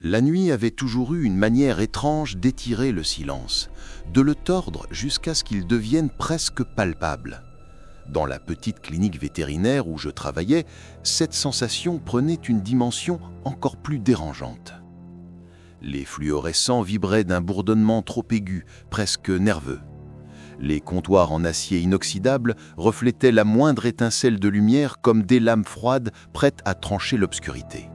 La nuit avait toujours eu une manière étrange d'étirer le silence, de le tordre jusqu'à ce qu'il devienne presque palpable. Dans la petite clinique vétérinaire où je travaillais, cette sensation prenait une dimension encore plus dérangeante. Les fluorescents vibraient d'un bourdonnement trop aigu, presque nerveux. Les comptoirs en acier inoxydable reflétaient la moindre étincelle de lumière comme des lames froides prêtes à trancher l'obscurité.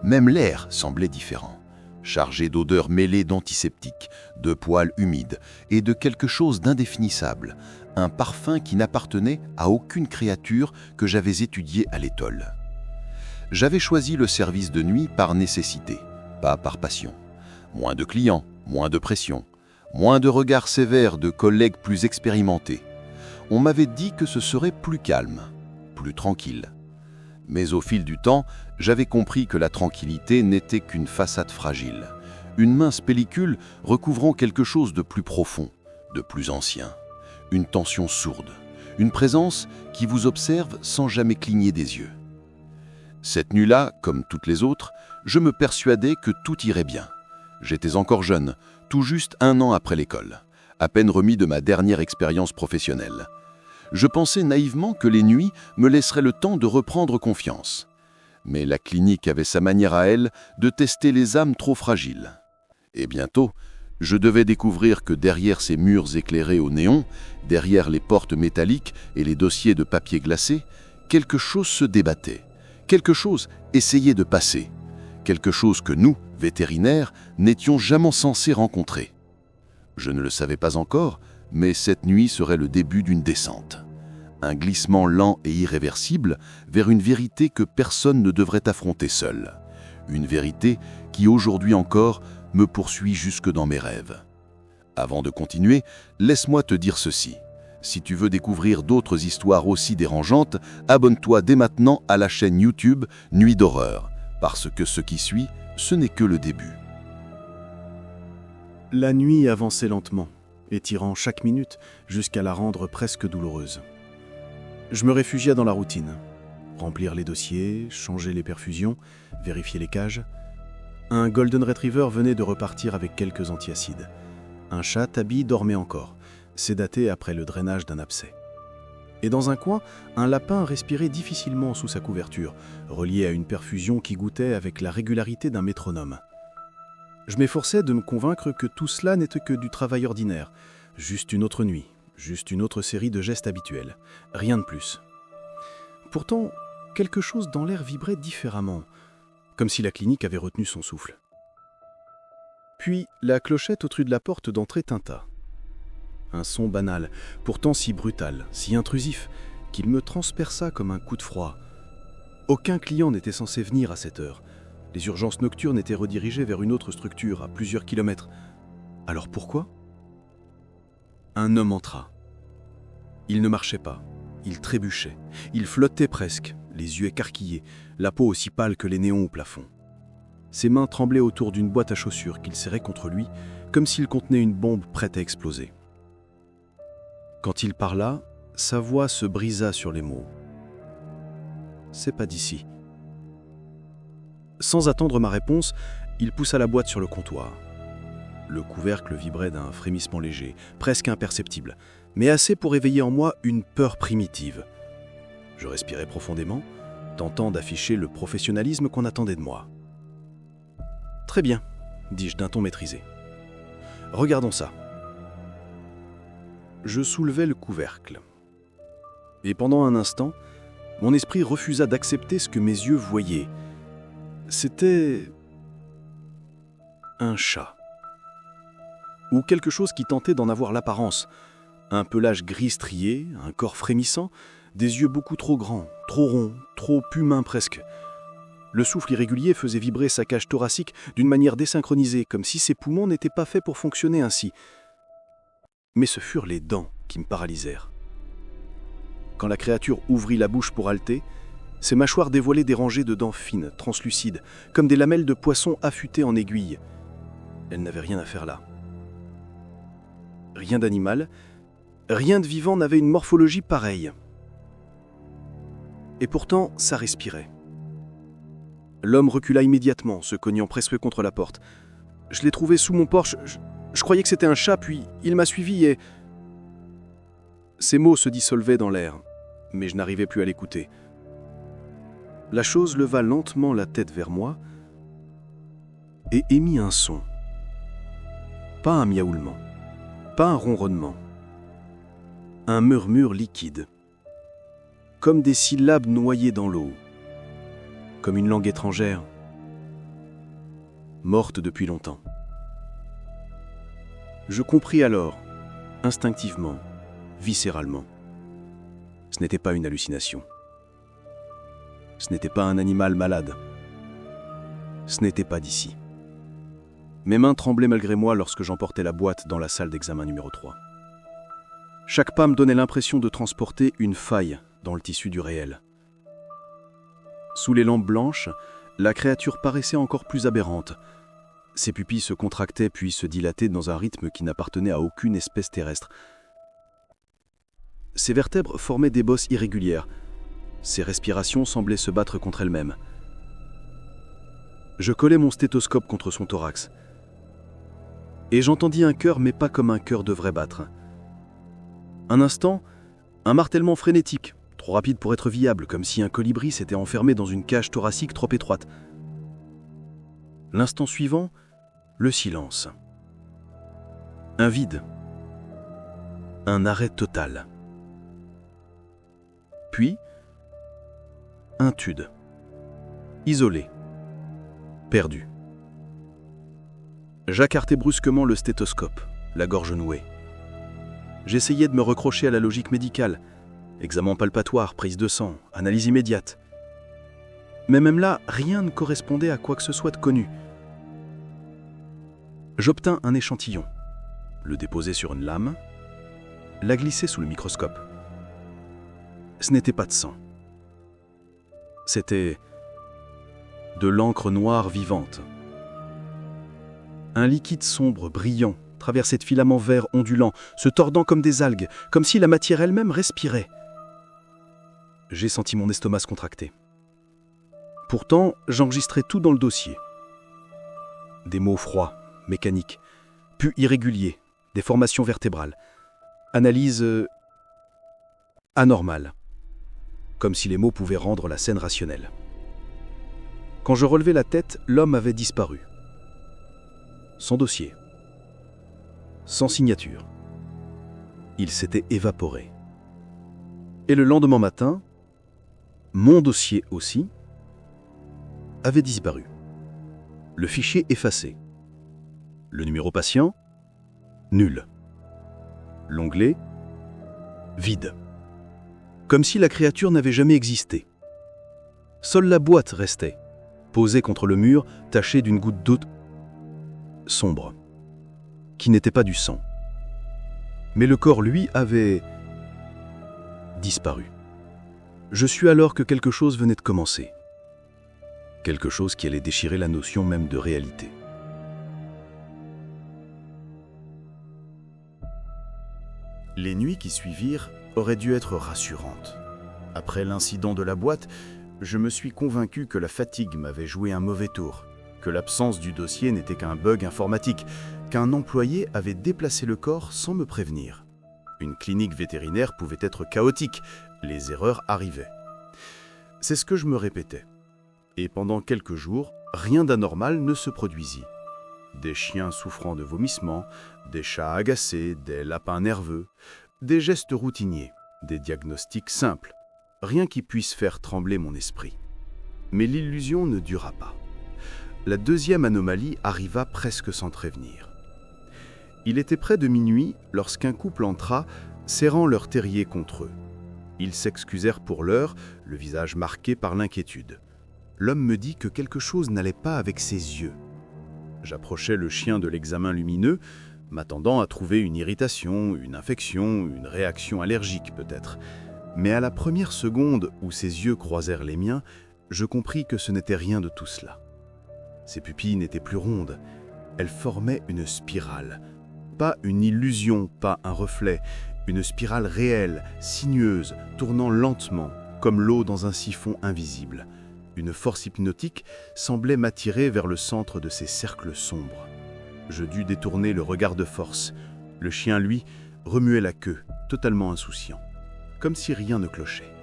Même l'air semblait différent, chargé d'odeurs mêlées d'antiseptiques, de poils humides et de quelque chose d'indéfinissable, un parfum qui n'appartenait à aucune créature que j'avais étudiée à l'étole. J'avais choisi le service de nuit par nécessité, pas par passion. Moins de clients, moins de pression, moins de regards sévères de collègues plus expérimentés. On m'avait dit que ce serait plus calme, plus tranquille. Mais au fil du temps, j'avais compris que la tranquillité n'était qu'une façade fragile, une mince pellicule recouvrant quelque chose de plus profond, de plus ancien, une tension sourde, une présence qui vous observe sans jamais cligner des yeux. Cette nuit-là, comme toutes les autres, je me persuadais que tout irait bien. J'étais encore jeune, tout juste 1 an après l'école, à peine remis de ma dernière expérience professionnelle. Je pensais naïvement que les nuits me laisseraient le temps de reprendre confiance. Mais la clinique avait sa manière à elle de tester les âmes trop fragiles. Et bientôt, je devais découvrir que derrière ces murs éclairés au néon, derrière les portes métalliques et les dossiers de papier glacé, quelque chose se débattait, quelque chose essayait de passer, quelque chose que nous, vétérinaires, n'étions jamais censés rencontrer. Je ne le savais pas encore, mais cette nuit serait le début d'une descente. Un glissement lent et irréversible vers une vérité que personne ne devrait affronter seul. Une vérité qui, aujourd'hui encore, me poursuit jusque dans mes rêves. Avant de continuer, laisse-moi te dire ceci. Si tu veux découvrir d'autres histoires aussi dérangeantes, abonne-toi dès maintenant à la chaîne YouTube Nuit d'horreur, parce que ce qui suit, ce n'est que le début. La nuit avançait lentement, étirant chaque minute jusqu'à la rendre presque douloureuse. Je me réfugiais dans la routine. Remplir les dossiers, changer les perfusions, vérifier les cages. Un Golden Retriever venait de repartir avec quelques antiacides. Un chat Tabby dormait encore, sédaté après le drainage d'un abcès. Et dans un coin, un lapin respirait difficilement sous sa couverture, relié à une perfusion qui goûtait avec la régularité d'un métronome. Je m'efforçais de me convaincre que tout cela n'était que du travail ordinaire, juste une autre nuit, juste une autre série de gestes habituels, rien de plus. Pourtant, quelque chose dans l'air vibrait différemment, comme si la clinique avait retenu son souffle. Puis, la clochette au-dessus de la porte d'entrée tinta. Un son banal, pourtant si brutal, si intrusif, qu'il me transperça comme un coup de froid. Aucun client n'était censé venir à cette heure. Les urgences nocturnes étaient redirigées vers une autre structure à plusieurs kilomètres. Alors pourquoi ? Un homme entra. Il ne marchait pas, il trébuchait, il flottait presque, les yeux écarquillés, la peau aussi pâle que les néons au plafond. Ses mains tremblaient autour d'une boîte à chaussures qu'il serrait contre lui, comme s'il contenait une bombe prête à exploser. Quand il parla, sa voix se brisa sur les mots. « C'est pas d'ici. » Sans attendre ma réponse, il poussa la boîte sur le comptoir. Le couvercle vibrait d'un frémissement léger, presque imperceptible, mais assez pour éveiller en moi une peur primitive. Je respirais profondément, tentant d'afficher le professionnalisme qu'on attendait de moi. « Très bien, » dis-je d'un ton maîtrisé. « Regardons ça. » Je soulevai le couvercle. Et pendant un instant, mon esprit refusa d'accepter ce que mes yeux voyaient. C'était un chat. Ou quelque chose qui tentait d'en avoir l'apparence. Un pelage gris strié, un corps frémissant, des yeux beaucoup trop grands, trop ronds, trop humains presque. Le souffle irrégulier faisait vibrer sa cage thoracique d'une manière désynchronisée, comme si ses poumons n'étaient pas faits pour fonctionner ainsi. Mais ce furent les dents qui me paralysèrent. Quand la créature ouvrit la bouche pour halter, ses mâchoires dévoilaient des rangées de dents fines, translucides, comme des lamelles de poisson affûtées en aiguille. Elle n'avait rien à faire là. Rien d'animal, rien de vivant n'avait une morphologie pareille. Et pourtant, ça respirait. L'homme recula immédiatement, se cognant presque contre la porte. Je l'ai trouvé sous mon porche. Je croyais que c'était un chat, puis il m'a suivi et... Ces mots se dissolvaient dans l'air, mais je n'arrivais plus à l'écouter. La chose leva lentement la tête vers moi et émit un son. Pas un miaulement, pas un ronronnement. Un murmure liquide, comme des syllabes noyées dans l'eau, comme une langue étrangère, morte depuis longtemps. Je compris alors, instinctivement, viscéralement. Ce n'était pas une hallucination. Ce n'était pas un animal malade. Ce n'était pas d'ici. Mes mains tremblaient malgré moi lorsque j'emportais la boîte dans la salle d'examen numéro 3. Chaque pas me donnait l'impression de transporter une faille dans le tissu du réel. Sous les lampes blanches, la créature paraissait encore plus aberrante. Ses pupilles se contractaient puis se dilataient dans un rythme qui n'appartenait à aucune espèce terrestre. Ses vertèbres formaient des bosses irrégulières. Ses respirations semblaient se battre contre elles-mêmes. Je collai mon stéthoscope contre son thorax. Et j'entendis un cœur, mais pas comme un cœur devrait battre. Un instant, un martèlement frénétique, trop rapide pour être viable, comme si un colibri s'était enfermé dans une cage thoracique trop étroite. L'instant suivant, le silence. Un vide. Un arrêt total. Puis, un tude. Isolé. Perdu. J'accartai brusquement le stéthoscope, la gorge nouée. J'essayais de me recrocher à la logique médicale. Examen palpatoire, prise de sang, analyse immédiate. Mais même là, rien ne correspondait à quoi que ce soit de connu. J'obtins un échantillon, le déposai sur une lame, la glissai sous le microscope. Ce n'était pas de sang. C'était de l'encre noire vivante. Un liquide sombre, brillant, traversé de filaments verts ondulants, se tordant comme des algues, comme si la matière elle-même respirait. J'ai senti mon estomac se contracter. Pourtant, j'enregistrais tout dans le dossier. Des mots froids, mécaniques, puis irréguliers, des formations vertébrales. Analyse anormale, comme si les mots pouvaient rendre la scène rationnelle. Quand je relevai la tête, l'homme avait disparu. Sans dossier. Sans signature. Il s'était évaporé. Et le lendemain matin, mon dossier aussi avait disparu. Le fichier effacé. Le numéro patient, nul. L'onglet, vide. Comme si la créature n'avait jamais existé. Seule la boîte restait, posée contre le mur, tachée d'une goutte d'eau sombre, qui n'était pas du sang. Mais le corps, lui, avait disparu. Je sus alors que quelque chose venait de commencer. Quelque chose qui allait déchirer la notion même de réalité. Les nuits qui suivirent auraient dû être rassurantes. Après l'incident de la boîte, je me suis convaincu que la fatigue m'avait joué un mauvais tour, que l'absence du dossier n'était qu'un bug informatique, qu'un employé avait déplacé le corps sans me prévenir. Une clinique vétérinaire pouvait être chaotique, les erreurs arrivaient. C'est ce que je me répétais. Et pendant quelques jours, rien d'anormal ne se produisit. Des chiens souffrant de vomissements, des chats agacés, des lapins nerveux, des gestes routiniers, des diagnostics simples, rien qui puisse faire trembler mon esprit. Mais l'illusion ne dura pas. La deuxième anomalie arriva presque sans prévenir. Il était près de minuit lorsqu'un couple entra, serrant leur terrier contre eux. Ils s'excusèrent pour l'heure, le visage marqué par l'inquiétude. L'homme me dit que quelque chose n'allait pas avec ses yeux. J'approchais le chien de l'examen lumineux, m'attendant à trouver une irritation, une infection, une réaction allergique peut-être. Mais à la première seconde où ses yeux croisèrent les miens, je compris que ce n'était rien de tout cela. Ses pupilles n'étaient plus rondes, elles formaient une spirale. Pas une illusion, pas un reflet, une spirale réelle, sinueuse, tournant lentement, comme l'eau dans un siphon invisible. Une force hypnotique semblait m'attirer vers le centre de ces cercles sombres. Je dus détourner le regard de force. Le chien, lui, remuait la queue, totalement insouciant, comme si rien ne clochait.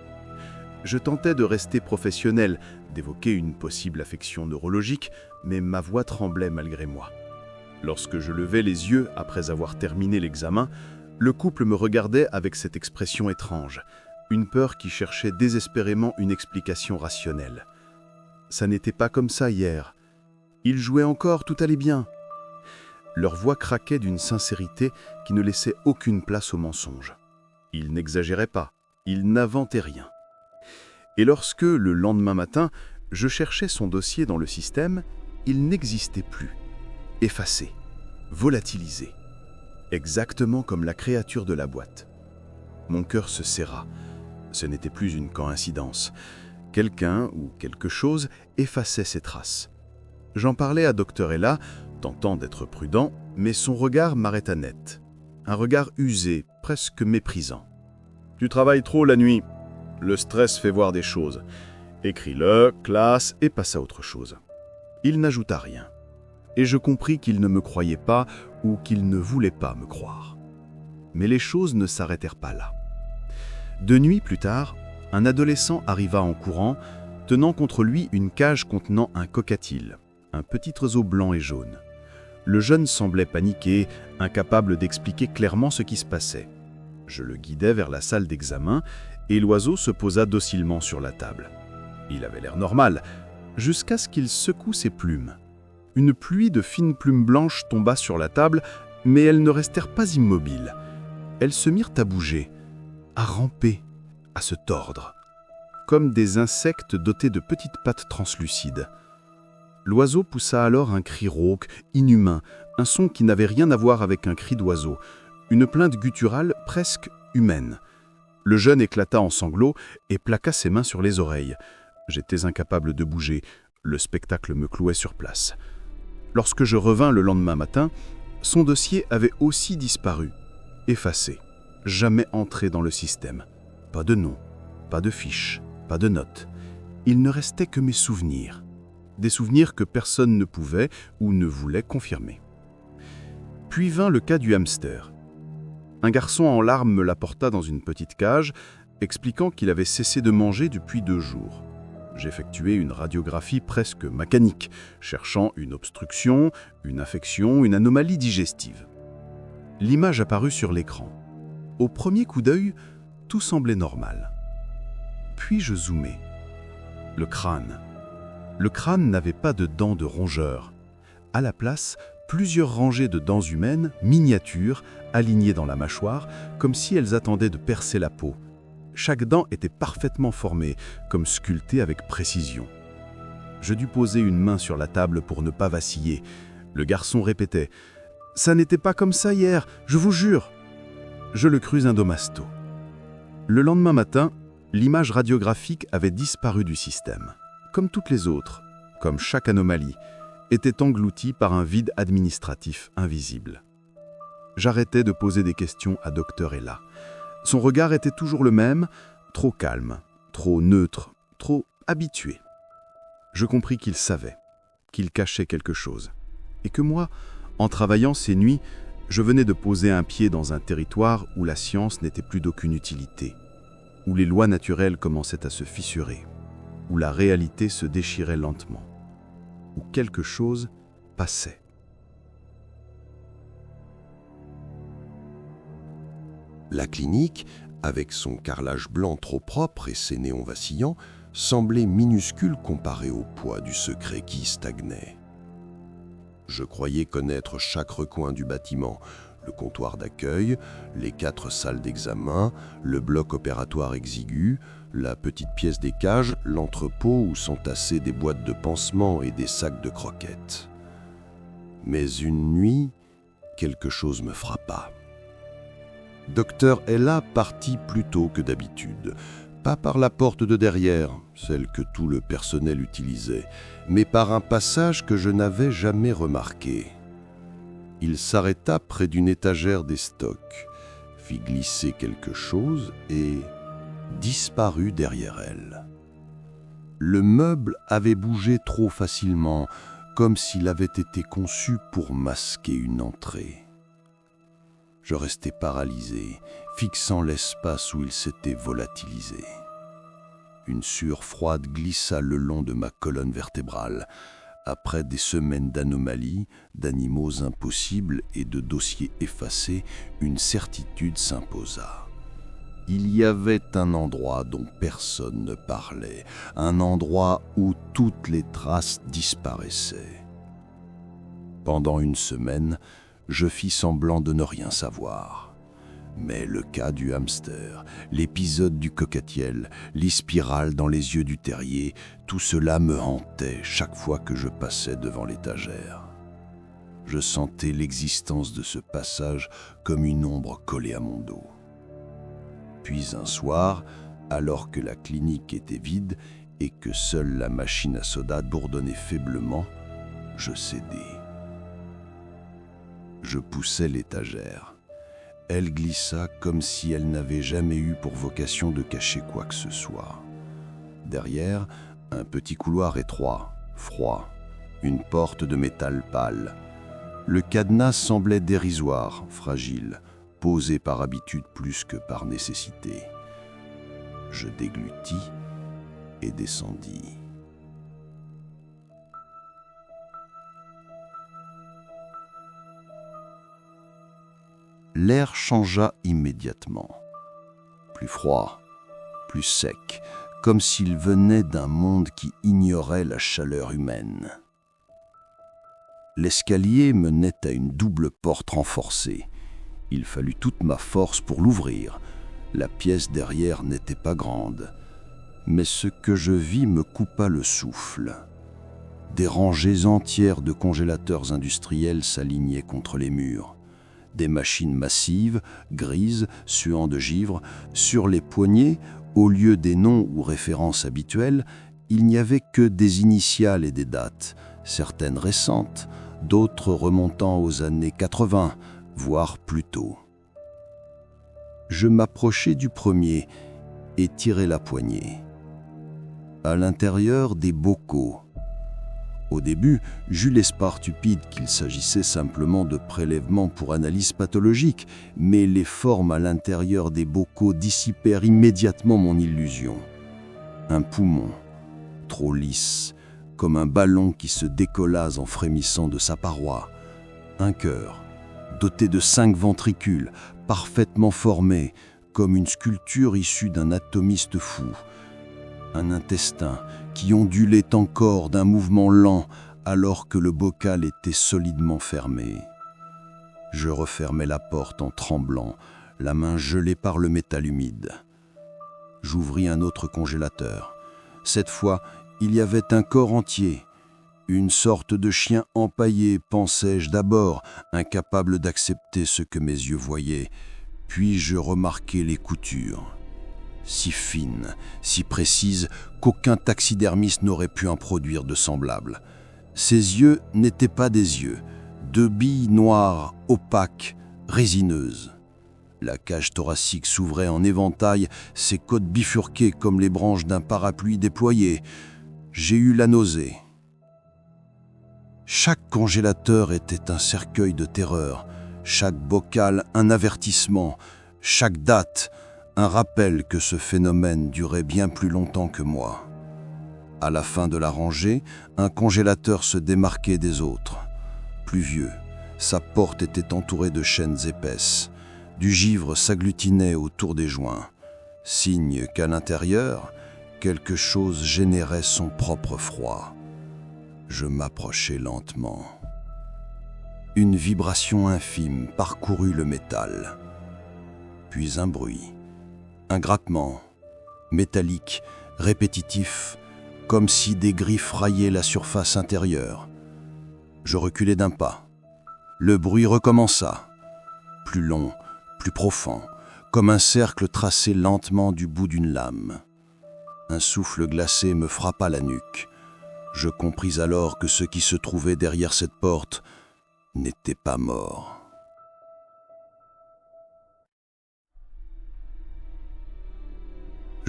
Je tentais de rester professionnel, d'évoquer une possible affection neurologique, mais ma voix tremblait malgré moi. Lorsque je levai les yeux après avoir terminé l'examen, le couple me regardait avec cette expression étrange, une peur qui cherchait désespérément une explication rationnelle. Ça n'était pas comme ça hier. Ils jouaient encore, tout allait bien. Leur voix craquait d'une sincérité qui ne laissait aucune place au mensonge. Ils n'exagéraient pas, ils n'inventaient rien. Et lorsque, le lendemain matin, je cherchais son dossier dans le système, il n'existait plus. Effacé, volatilisé, exactement comme la créature de la boîte. Mon cœur se serra. Ce n'était plus une coïncidence. Quelqu'un ou quelque chose effaçait ses traces. J'en parlais à Dr Ella, tentant d'être prudent, mais son regard m'arrêta net. Un regard usé, presque méprisant. « Tu travailles trop la nuit. Le stress fait voir des choses. Écris-le, classe et passe à autre chose. » Il n'ajouta rien. Et je compris qu'il ne me croyait pas ou qu'il ne voulait pas me croire. Mais les choses ne s'arrêtèrent pas là. 2 nuits plus tard, un adolescent arriva en courant, tenant contre lui une cage contenant un coquatile, un petit oiseau blanc et jaune. Le jeune semblait paniqué, incapable d'expliquer clairement ce qui se passait. Je le guidai vers la salle d'examen et l'oiseau se posa docilement sur la table. Il avait l'air normal, jusqu'à ce qu'il secoue ses plumes. Une pluie de fines plumes blanches tomba sur la table, mais elles ne restèrent pas immobiles. Elles se mirent à bouger, à ramper, à se tordre, comme des insectes dotés de petites pattes translucides. L'oiseau poussa alors un cri rauque, inhumain, un son qui n'avait rien à voir avec un cri d'oiseau, une plainte gutturale presque humaine. Le jeune éclata en sanglots et plaqua ses mains sur les oreilles. J'étais incapable de bouger, le spectacle me clouait sur place. Lorsque je revins le lendemain matin, son dossier avait aussi disparu, effacé, jamais entré dans le système. Pas de nom, pas de fiche, pas de notes. Il ne restait que mes souvenirs. Des souvenirs que personne ne pouvait ou ne voulait confirmer. Puis vint le cas du hamster. Un garçon en larmes me l'apporta dans une petite cage, expliquant qu'il avait cessé de manger depuis 2 jours. J'effectuai une radiographie presque mécanique, cherchant une obstruction, une infection, une anomalie digestive. L'image apparut sur l'écran. Au premier coup d'œil, tout semblait normal. Puis je zoomai. Le crâne. Le crâne n'avait pas de dents de rongeur. À la place, plusieurs rangées de dents humaines, miniatures, alignées dans la mâchoire, comme si elles attendaient de percer la peau. Chaque dent était parfaitement formée, comme sculptée avec précision. Je dus poser une main sur la table pour ne pas vaciller. Le garçon répétait « Ça n'était pas comme ça hier, je vous jure !» Je le crus indomasto. Le lendemain matin, l'image radiographique avait disparu du système. Comme toutes les autres, comme chaque anomalie, était engloutie par un vide administratif invisible. J'arrêtai de poser des questions à Dr Ella. Son regard était toujours le même, trop calme, trop neutre, trop habitué. Je compris qu'il savait, qu'il cachait quelque chose, et que moi, en travaillant ces nuits, je venais de poser un pied dans un territoire où la science n'était plus d'aucune utilité, où les lois naturelles commençaient à se fissurer, où la réalité se déchirait lentement, où quelque chose passait. La clinique, avec son carrelage blanc trop propre et ses néons vacillants, semblait minuscule comparée au poids du secret qui stagnait. Je croyais connaître chaque recoin du bâtiment, le comptoir d'accueil, les 4 salles d'examen, le bloc opératoire exigu, la petite pièce des cages, l'entrepôt où s'entassaient des boîtes de pansements et des sacs de croquettes. Mais une nuit, quelque chose me frappa. Dr Ella partit plus tôt que d'habitude, pas par la porte de derrière, celle que tout le personnel utilisait, mais par un passage que je n'avais jamais remarqué. Il s'arrêta près d'une étagère des stocks, fit glisser quelque chose et disparut derrière elle. Le meuble avait bougé trop facilement, comme s'il avait été conçu pour masquer une entrée. Je restai paralysé, fixant l'espace où il s'était volatilisé. Une sueur froide glissa le long de ma colonne vertébrale. Après des semaines d'anomalies, d'animaux impossibles et de dossiers effacés, une certitude s'imposa. Il y avait un endroit dont personne ne parlait, un endroit où toutes les traces disparaissaient. Pendant une semaine, je fis semblant de ne rien savoir. Mais le cas du hamster, l'épisode du cockatiel, les spirales dans les yeux du terrier, tout cela me hantait chaque fois que je passais devant l'étagère. Je sentais l'existence de ce passage comme une ombre collée à mon dos. Puis un soir, alors que la clinique était vide et que seule la machine à soda bourdonnait faiblement, je cédai. Je poussai l'étagère. Elle glissa comme si elle n'avait jamais eu pour vocation de cacher quoi que ce soit. Derrière, un petit couloir étroit, froid, une porte de métal pâle. Le cadenas semblait dérisoire, fragile, posé par habitude plus que par nécessité. Je déglutis et descendis. L'air changea immédiatement. Plus froid, plus sec, comme s'il venait d'un monde qui ignorait la chaleur humaine. L'escalier menait à une double porte renforcée. Il fallut toute ma force pour l'ouvrir. La pièce derrière n'était pas grande. Mais ce que je vis me coupa le souffle. Des rangées entières de congélateurs industriels s'alignaient contre les murs. Des machines massives, grises, suant de givre. Sur les poignées, au lieu des noms ou références habituelles, il n'y avait que des initiales et des dates, certaines récentes, d'autres remontant aux années 80, voire plus tôt. Je m'approchai du premier et tirai la poignée. À l'intérieur, des bocaux. Au début, j'eus l'espoir stupide qu'il s'agissait simplement de prélèvements pour analyse pathologique, mais les formes à l'intérieur des bocaux dissipèrent immédiatement mon illusion. Un poumon, trop lisse, comme un ballon qui se décollase en frémissant de sa paroi. Un cœur, doté de 5 ventricules, parfaitement formés, comme une sculpture issue d'un atomiste fou. Un intestin qui ondulait encore d'un mouvement lent alors que le bocal était solidement fermé. Je refermai la porte en tremblant, la main gelée par le métal humide. J'ouvris un autre congélateur. Cette fois, il y avait un corps entier. Une sorte de chien empaillé, pensai-je d'abord, incapable d'accepter ce que mes yeux voyaient. Puis je remarquai les coutures. Si fines, si précises, qu'aucun taxidermiste n'aurait pu en produire de semblables. Ses yeux n'étaient pas des yeux, 2 billes noires, opaques, résineuses. La cage thoracique s'ouvrait en éventail, ses côtes bifurquées comme les branches d'un parapluie déployé. J'ai eu la nausée. Chaque congélateur était un cercueil de terreur, chaque bocal un avertissement, chaque date un rappel que ce phénomène durait bien plus longtemps que moi. À la fin de la rangée, un congélateur se démarquait des autres. Plus vieux, sa porte était entourée de chaînes épaisses. Du givre s'agglutinait autour des joints. Signe qu'à l'intérieur, quelque chose générait son propre froid. Je m'approchai lentement. Une vibration infime parcourut le métal. Puis un bruit. Un grattement, métallique, répétitif, comme si des griffes raillaient la surface intérieure. Je reculai d'un pas. Le bruit recommença, plus long, plus profond, comme un cercle tracé lentement du bout d'une lame. Un souffle glacé me frappa la nuque. Je compris alors que ce qui se trouvait derrière cette porte n'était pas mort.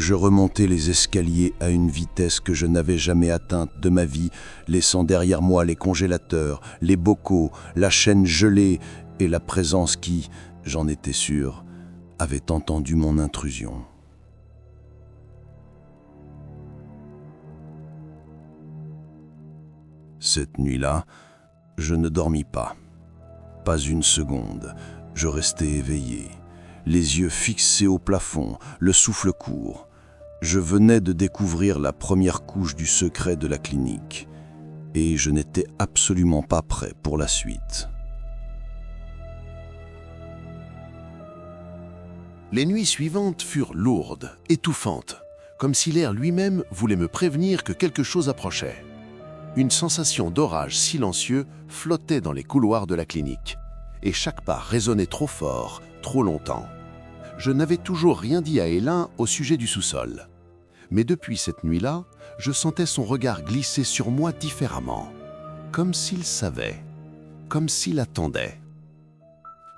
Je remontais les escaliers à une vitesse que je n'avais jamais atteinte de ma vie, laissant derrière moi les congélateurs, les bocaux, la chaîne gelée et la présence qui, j'en étais sûr, avait entendu mon intrusion. Cette nuit-là, je ne dormis pas. Pas une seconde, je restais éveillé, les yeux fixés au plafond, le souffle court. Je venais de découvrir la première couche du secret de la clinique, et je n'étais absolument pas prêt pour la suite. Les nuits suivantes furent lourdes, étouffantes, comme si l'air lui-même voulait me prévenir que quelque chose approchait. Une sensation d'orage silencieux flottait dans les couloirs de la clinique, et chaque pas résonnait trop fort, trop longtemps. Je n'avais toujours rien dit à Hélène au sujet du sous-sol. Mais depuis cette nuit-là, je sentais son regard glisser sur moi différemment, comme s'il savait, comme s'il attendait.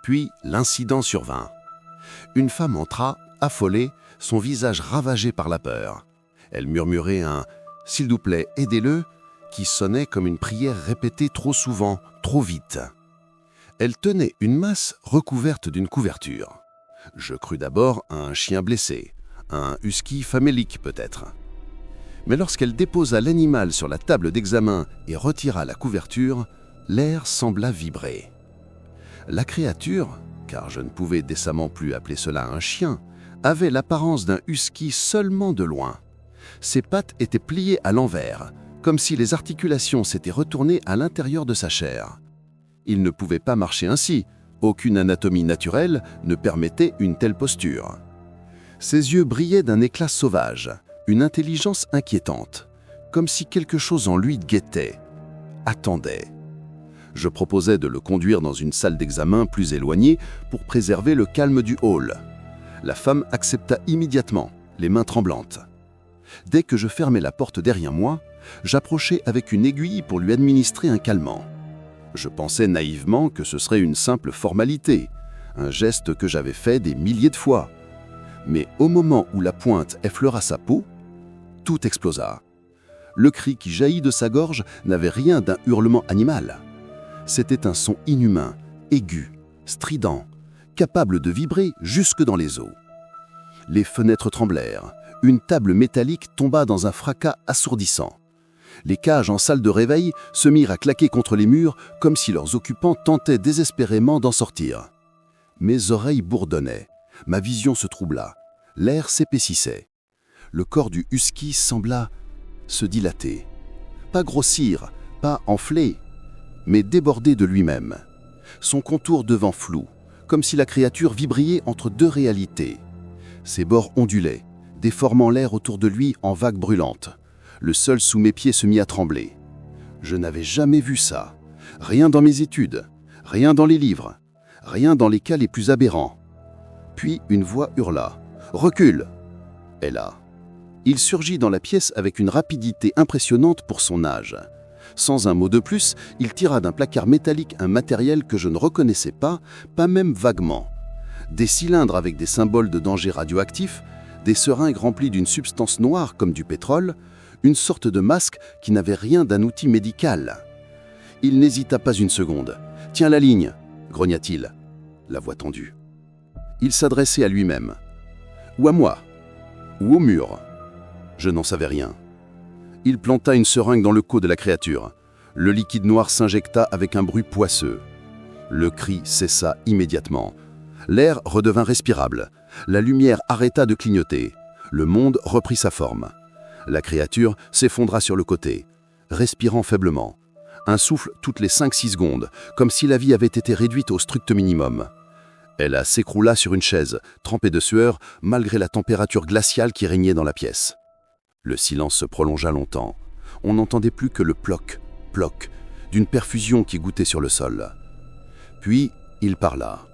Puis l'incident survint. Une femme entra, affolée, son visage ravagé par la peur. Elle murmurait un « s'il vous plaît, aidez-le » qui sonnait comme une prière répétée trop souvent, trop vite. Elle tenait une masse recouverte d'une couverture. Je crus d'abord à un chien blessé, un husky famélique peut-être. Mais lorsqu'elle déposa l'animal sur la table d'examen et retira la couverture, l'air sembla vibrer. La créature, car je ne pouvais décemment plus appeler cela un chien, avait l'apparence d'un husky seulement de loin. Ses pattes étaient pliées à l'envers, comme si les articulations s'étaient retournées à l'intérieur de sa chair. Il ne pouvait pas marcher ainsi, aucune anatomie naturelle ne permettait une telle posture. Ses yeux brillaient d'un éclat sauvage, une intelligence inquiétante, comme si quelque chose en lui guettait, attendait. Je proposai de le conduire dans une salle d'examen plus éloignée pour préserver le calme du hall. La femme accepta immédiatement, les mains tremblantes. Dès que je fermai la porte derrière moi, j'approchai avec une aiguille pour lui administrer un calmant. Je pensais naïvement que ce serait une simple formalité, un geste que j'avais fait des milliers de fois. Mais au moment où la pointe effleura sa peau, tout explosa. Le cri qui jaillit de sa gorge n'avait rien d'un hurlement animal. C'était un son inhumain, aigu, strident, capable de vibrer jusque dans les os. Les fenêtres tremblèrent, une table métallique tomba dans un fracas assourdissant. Les cages en salle de réveil se mirent à claquer contre les murs comme si leurs occupants tentaient désespérément d'en sortir. Mes oreilles bourdonnaient, ma vision se troubla, l'air s'épaississait. Le corps du husky sembla se dilater. Pas grossir, pas enfler, mais déborder de lui-même. Son contour devint flou, comme si la créature vibriait entre deux réalités. Ses bords ondulaient, déformant l'air autour de lui en vagues brûlantes. Le sol sous mes pieds se mit à trembler. Je n'avais jamais vu ça. Rien dans mes études, rien dans les livres, rien dans les cas les plus aberrants. Puis une voix hurla « Recule !» Et là, il surgit dans la pièce avec une rapidité impressionnante pour son âge. Sans un mot de plus, il tira d'un placard métallique un matériel que je ne reconnaissais pas même vaguement. Des cylindres avec des symboles de danger radioactif, des seringues remplies d'une substance noire comme du pétrole, une sorte de masque qui n'avait rien d'un outil médical. Il n'hésita pas une seconde. « Tiens la ligne !» grogna-t-il, la voix tendue. Il s'adressait à lui-même. Ou à moi, ou au mur. Je n'en savais rien. Il planta une seringue dans le cou de la créature. Le liquide noir s'injecta avec un bruit poisseux. Le cri cessa immédiatement. L'air redevint respirable. La lumière arrêta de clignoter. Le monde reprit sa forme. La créature s'effondra sur le côté, respirant faiblement. Un souffle toutes les 5-6 secondes, comme si la vie avait été réduite au strict minimum. Elle s'écroula sur une chaise, trempée de sueur, malgré la température glaciale qui régnait dans la pièce. Le silence se prolongea longtemps. On n'entendait plus que le ploc, ploc, d'une perfusion qui goûtait sur le sol. Puis, il parla,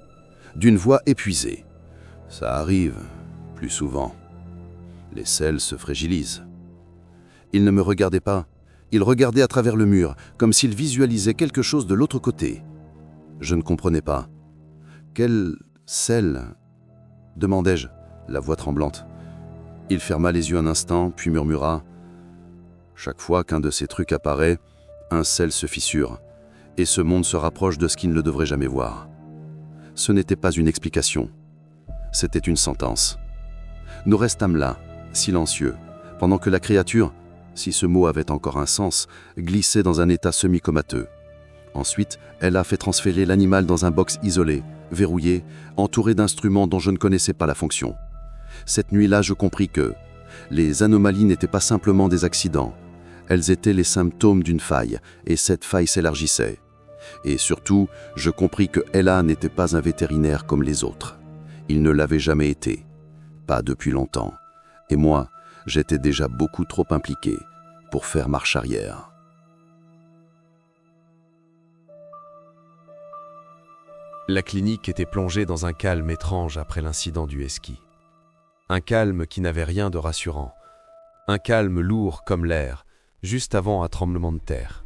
d'une voix épuisée. « Ça arrive, plus souvent. Les selles se fragilisent. » Il ne me regardait pas. Il regardait à travers le mur, comme s'il visualisait quelque chose de l'autre côté. Je ne comprenais pas. « Quelle selle ?» demandai-je, la voix tremblante. « Il ferma les yeux un instant, puis murmura « Chaque fois qu'un de ces trucs apparaît, un sel se fissure, et ce monde se rapproche de ce qu'il ne devrait jamais voir. » Ce n'était pas une explication, c'était une sentence. Nous restâmes là, silencieux, pendant que la créature, si ce mot avait encore un sens, glissait dans un état semi-comateux. Ensuite, elle a fait transférer l'animal dans un box isolé, verrouillé, entouré d'instruments dont je ne connaissais pas la fonction. Cette nuit-là, je compris que les anomalies n'étaient pas simplement des accidents. Elles étaient les symptômes d'une faille, et cette faille s'élargissait. Et surtout, je compris que Ella n'était pas un vétérinaire comme les autres. Il ne l'avait jamais été, pas depuis longtemps. Et moi, j'étais déjà beaucoup trop impliqué pour faire marche arrière. La clinique était plongée dans un calme étrange après l'incident du husky. Un calme qui n'avait rien de rassurant. Un calme lourd comme l'air, juste avant un tremblement de terre.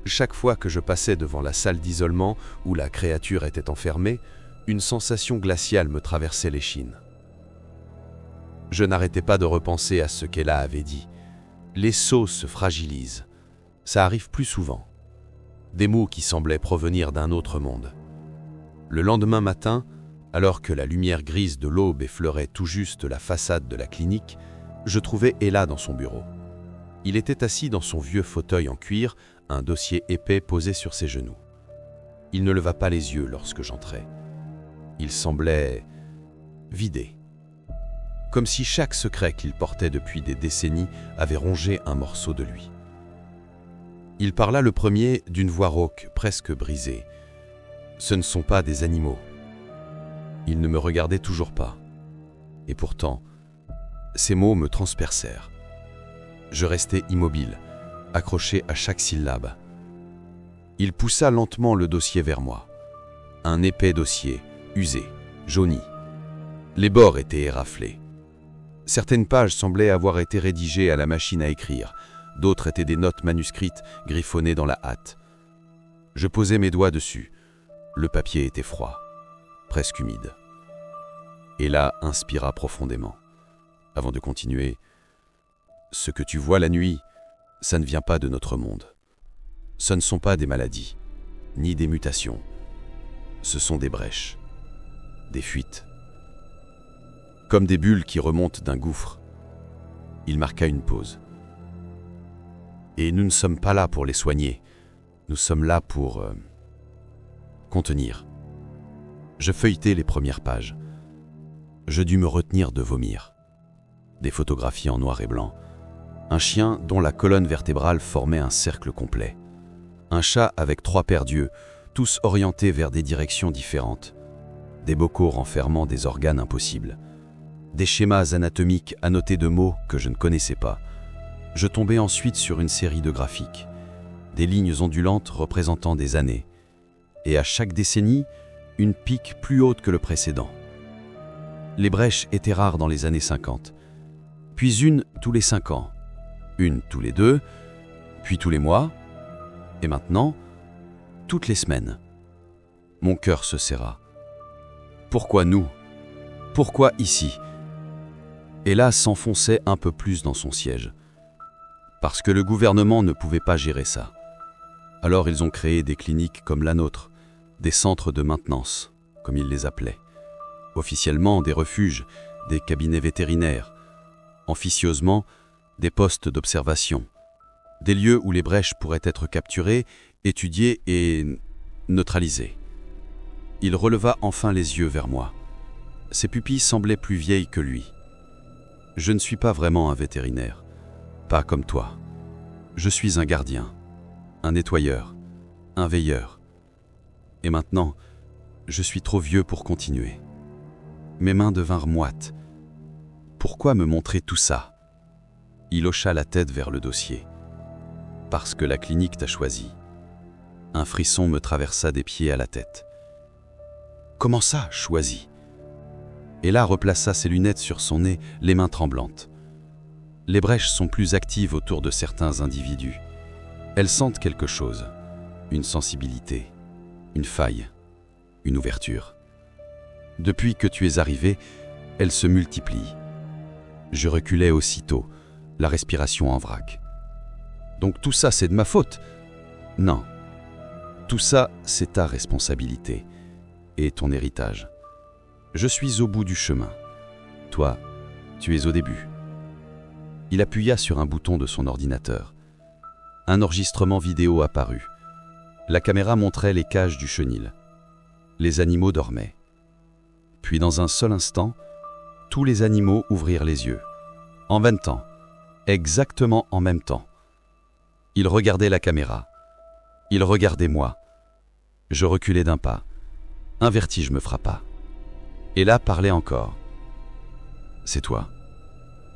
Chaque fois que je passais devant la salle d'isolement où la créature était enfermée, une sensation glaciale me traversait l'échine. Je n'arrêtais pas de repenser à ce qu'Ella avait dit. Les sceaux se fragilisent. Ça arrive plus souvent. Des mots qui semblaient provenir d'un autre monde. Le lendemain matin, alors que la lumière grise de l'aube effleurait tout juste la façade de la clinique, je trouvais Ella dans son bureau. Il était assis dans son vieux fauteuil en cuir, un dossier épais posé sur ses genoux. Il ne leva pas les yeux lorsque j'entrai. Il semblait vidé. Comme si chaque secret qu'il portait depuis des décennies avait rongé un morceau de lui. Il parla le premier d'une voix rauque, presque brisée. Ce ne sont pas des animaux. Il ne me regardait toujours pas. Et pourtant, ces mots me transpercèrent. Je restais immobile, accroché à chaque syllabe. Il poussa lentement le dossier vers moi. Un épais dossier, usé, jauni. Les bords étaient éraflés. Certaines pages semblaient avoir été rédigées à la machine à écrire, d'autres étaient des notes manuscrites griffonnées dans la hâte. Je posai mes doigts dessus. Le papier était froid, presque humide. Ella inspira profondément, avant de continuer. « Ce que tu vois la nuit, ça ne vient pas de notre monde. Ce ne sont pas des maladies, ni des mutations. Ce sont des brèches, des fuites. Comme des bulles qui remontent d'un gouffre. » Il marqua une pause. « Et nous ne sommes pas là pour les soigner. Nous sommes là pour... contenir. » Je feuilletai les premières pages. Je dus me retenir de vomir. Des photographies en noir et blanc. Un chien dont la colonne vertébrale formait un cercle complet. Un chat avec 3 paires d'yeux, tous orientés vers des directions différentes. Des bocaux renfermant des organes impossibles. Des schémas anatomiques annotés de mots que je ne connaissais pas. Je tombai ensuite sur une série de graphiques. Des lignes ondulantes représentant des années. Et à chaque décennie, une pique plus haute que le précédent. Les brèches étaient rares dans les années 50, puis une tous les 5 ans, une tous les 2, puis tous les mois, et maintenant, toutes les semaines. Mon cœur se serra. Pourquoi nous? Pourquoi ici? Ella s'enfonçait un peu plus dans son siège. Parce que le gouvernement ne pouvait pas gérer ça. Alors ils ont créé des cliniques comme la nôtre, des centres de maintenance, comme ils les appelaient. Officiellement des refuges, des cabinets vétérinaires. Officieusement, des postes d'observation. Des lieux où les brèches pourraient être capturées, étudiées et neutralisées. Il releva enfin les yeux vers moi. Ses pupilles semblaient plus vieilles que lui. Je ne suis pas vraiment un vétérinaire, pas comme toi. Je suis un gardien, un nettoyeur, un veilleur. Et maintenant, je suis trop vieux pour continuer. Mes mains devinrent moites. Pourquoi me montrer tout ça? Il hocha la tête vers le dossier. Parce que la clinique t'a choisi. Un frisson me traversa des pieds à la tête. Comment ça, choisi? Ella replaça ses lunettes sur son nez, les mains tremblantes. Les brèches sont plus actives autour de certains individus. Elles sentent quelque chose, une sensibilité, une faille, une ouverture. Depuis que tu es arrivé, elles se multiplient. Je reculais aussitôt, la respiration en vrac. Donc tout ça, c'est de ma faute? Non. Tout ça, c'est ta responsabilité et ton héritage. Je suis au bout du chemin. Toi, tu es au début. Il appuya sur un bouton de son ordinateur. Un enregistrement vidéo apparut. La caméra montrait les cages du chenil. Les animaux dormaient. Puis dans un seul instant, tous les animaux ouvrirent les yeux. En même temps. Exactement en même temps. Ils regardaient la caméra. Ils regardaient moi. Je reculai d'un pas. Un vertige me frappa. Et là parlait encore. C'est toi.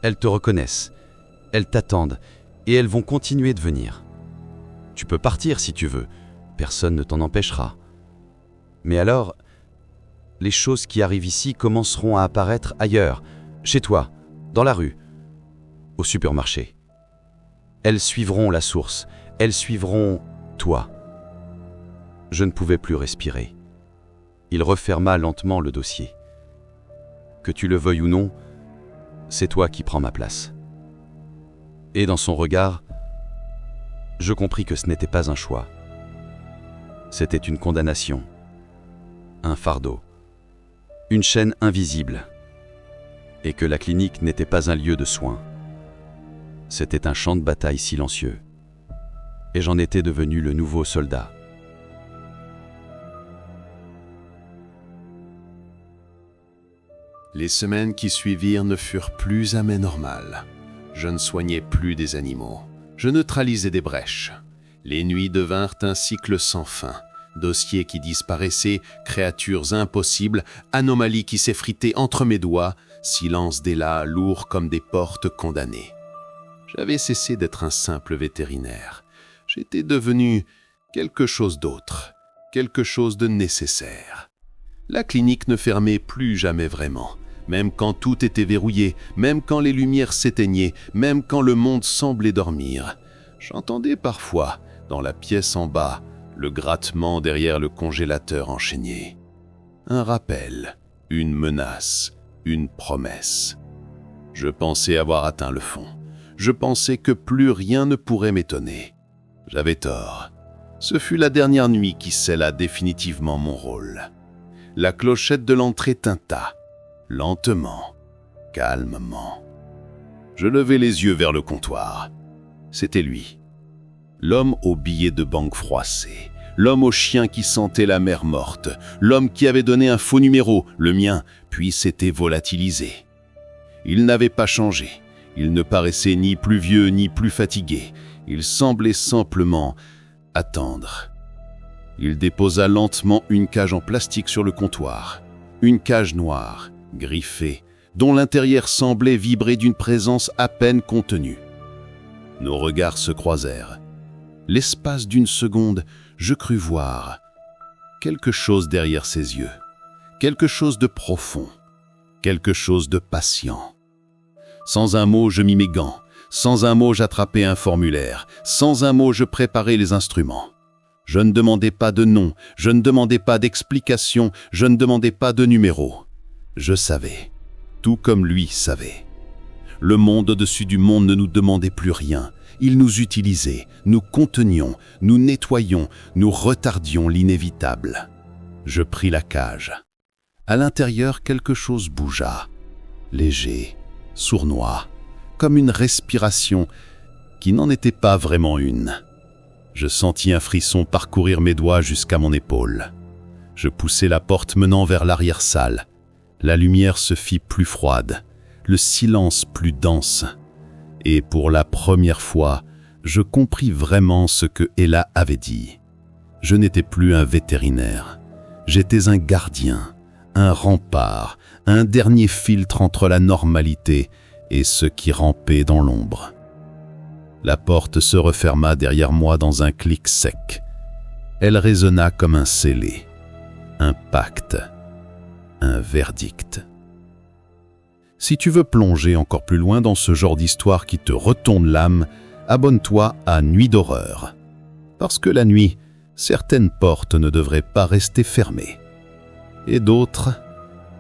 Elles te reconnaissent. Elles t'attendent. Et elles vont continuer de venir. Tu peux partir si tu veux. Personne ne t'en empêchera. Mais alors, les choses qui arrivent ici commenceront à apparaître ailleurs, chez toi, dans la rue, au supermarché. Elles suivront la source, elles suivront toi. Je ne pouvais plus respirer. Il referma lentement le dossier. Que tu le veuilles ou non, c'est toi qui prends ma place. Et dans son regard, je compris que ce n'était pas un choix. C'était une condamnation, un fardeau, une chaîne invisible, et que la clinique n'était pas un lieu de soins. C'était un champ de bataille silencieux, et j'en étais devenu le nouveau soldat. Les semaines qui suivirent ne furent plus jamais normales. Je ne soignais plus des animaux. Je neutralisais des brèches. Les nuits devinrent un cycle sans fin. Dossiers qui disparaissaient, créatures impossibles, anomalies qui s'effritaient entre mes doigts, silence d'élat lourd comme des portes condamnées. J'avais cessé d'être un simple vétérinaire. J'étais devenu quelque chose d'autre, quelque chose de nécessaire. La clinique ne fermait plus jamais vraiment. Même quand tout était verrouillé, même quand les lumières s'éteignaient, même quand le monde semblait dormir. J'entendais parfois, dans la pièce en bas, le grattement derrière le congélateur enchaîné. Un rappel, une menace, une promesse. Je pensais avoir atteint le fond. Je pensais que plus rien ne pourrait m'étonner. J'avais tort. Ce fut la dernière nuit qui scella définitivement mon rôle. La clochette de l'entrée tinta. Lentement, calmement. Je levai les yeux vers le comptoir. C'était lui. L'homme aux billets de banque froissés. L'homme au chien qui sentait la mer morte. L'homme qui avait donné un faux numéro, le mien, puis s'était volatilisé. Il n'avait pas changé. Il ne paraissait ni plus vieux ni plus fatigué. Il semblait simplement attendre. Il déposa lentement une cage en plastique sur le comptoir. Une cage noire, griffée, dont l'intérieur semblait vibrer d'une présence à peine contenue. Nos regards se croisèrent. L'espace d'une seconde, je crus voir quelque chose derrière ses yeux, quelque chose de profond, quelque chose de patient. Sans un mot, je mis mes gants. Sans un mot, j'attrapais un formulaire. Sans un mot, je préparais les instruments. Je ne demandais pas de nom, je ne demandais pas d'explication, je ne demandais pas de numéro. Je savais, tout comme lui savait. Le monde au-dessus du monde ne nous demandait plus rien. Il nous utilisait, nous contenions, nous nettoyions, nous retardions l'inévitable. Je pris la cage. À l'intérieur, quelque chose bougea, léger, sournois, comme une respiration qui n'en était pas vraiment une. Je sentis un frisson parcourir mes doigts jusqu'à mon épaule. Je poussai la porte menant vers l'arrière-salle. La lumière se fit plus froide, le silence plus dense. Et pour la première fois, je compris vraiment ce que Ella avait dit. Je n'étais plus un vétérinaire. J'étais un gardien, un rempart, un dernier filtre entre la normalité et ce qui rampait dans l'ombre. La porte se referma derrière moi dans un clic sec. Elle résonna comme un scellé, un pacte, un verdict. Si tu veux plonger encore plus loin dans ce genre d'histoire qui te retourne l'âme, abonne-toi à Nuit d'horreur. Parce que la nuit, certaines portes ne devraient pas rester fermées. Et d'autres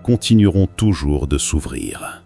continueront toujours de s'ouvrir.